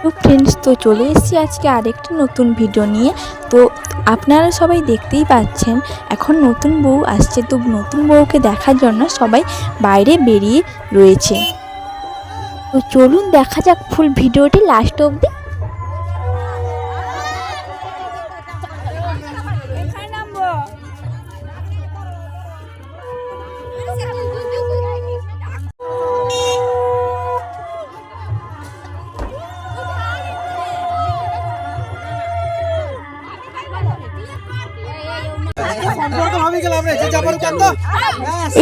তো ফ্রেন্ডস, তো চলে এসেছি আজকে আরেকটা নতুন ভিডিও নিয়ে। তো আপনারা সবাই দেখতেই পাচ্ছেন এখন নতুন বউ আসছে। তো নতুন বউকে দেখার জন্য সবাই বাইরে বেরিয়ে রয়েছে। তো চলুন দেখা যাক ফুল ভিডিওটি লাস্ট অবধি।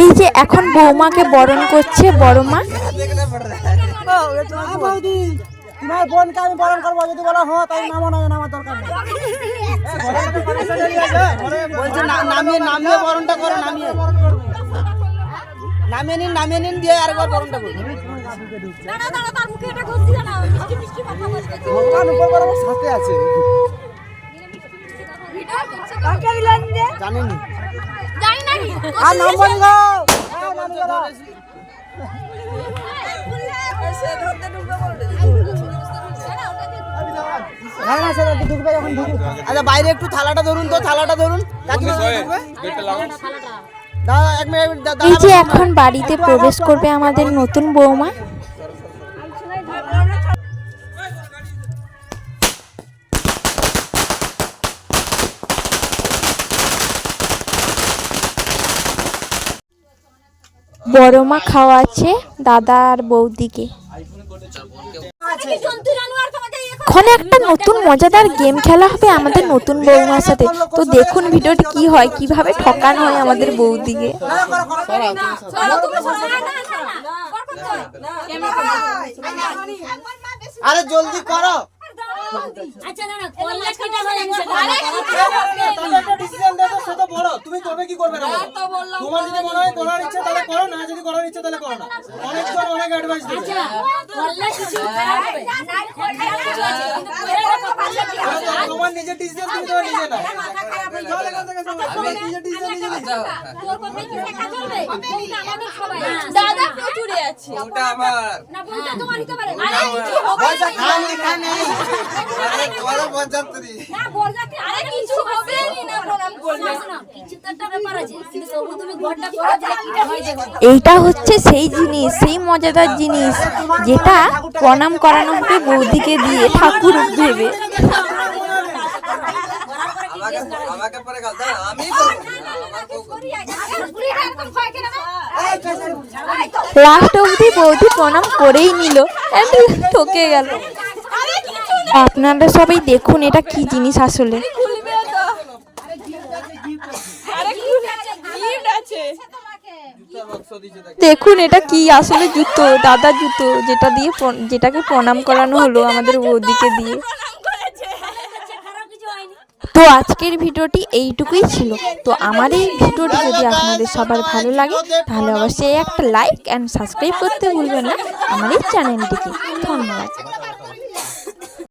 এই যে এখন বৌমাকে বরণ করছে বড় মা। তোমার বোনকে আমি বরণ করবো, যদি বলো হো তাই নামো না, নামার দরকার নেই। বলছে নামিয়ে বরণটা করো, নামিয়ে নিন দিয়ে আরেকবার বরণটা করুন। ভগবান উপর বড় সাথে আছে, জানেন আর নাম বলি গো। আচ্ছা বাইরে একটু থালাটা ধরুন, তো থালাটা ধরুন। এই যে এখন বাড়িতে প্রবেশ করবে আমাদের নতুন বৌমা। বড় মা খাওয়াচ্ছে দাদা আর বৌদিকে। এখন একটা নতুন মজাদার গেম খেলা হবে আমাদের নতুন বৌমার সাথে। তো দেখুন ভিডিওটি কি হয়, কিভাবে ঠকানো হয় আমাদের বৌদিকে। আরে জলদি করো। তুমি করবে কি করবে না, তোমার যদি মনে হয় করার ইচ্ছা তাহলে করো, না যদি করার ইচ্ছা তাহলে করো না। অনেকজন অনেক অ্যাডভাইস দিচ্ছে, তোমার নিজের ডিসিশন তুমি তোমার নিজে নাও। নিজের ডিসিশন নিজে নাও। দাদা প্রচুরে আছে, ওটা আমার না, বলতে তোমার হতে পারে। আরে কিছু হবে না, খান লেখা নেই। আরে তোমার বরযাত্রী না, বরযাত্রী আরে কিছু হবে না, প্রণাম করবে না, কিছু তো একটা ব্যাপার আছে। কিন্তু তবু তুমি ঘরটা করে যা, এটা হয় যে এইটা হচ্ছে সেই জিনিস, সেই মজাদার জিনিস যেটা প্রণাম করানো হবে বৌদিকে দিয়ে ঠাকুর ভেবে। আমাকে পরে গাল দাও, আমি লাস্ট অবধি বৌদি প্রণাম করেই নিল, ঠকে গেল। আপনারা সবাই দেখুন এটা কি জিনিস আসলে। দেখুন এটা কি আসলে, জুতো, দাদার জুতো, যেটাকে প্রণাম করানো হলো আমাদের বৌদিকে দিয়ে। তো আজকের ভিডিওটি এইটুকুই ছিল। তো আমার এই ভিডিওটি যদি আপনাদের সবার ভালো লাগে তাহলে অবশ্যই একটা লাইক অ্যান্ড সাবস্ক্রাইব করতে ভুলবেন না আমার এই চ্যানেলটিকে। ধন্যবাদ।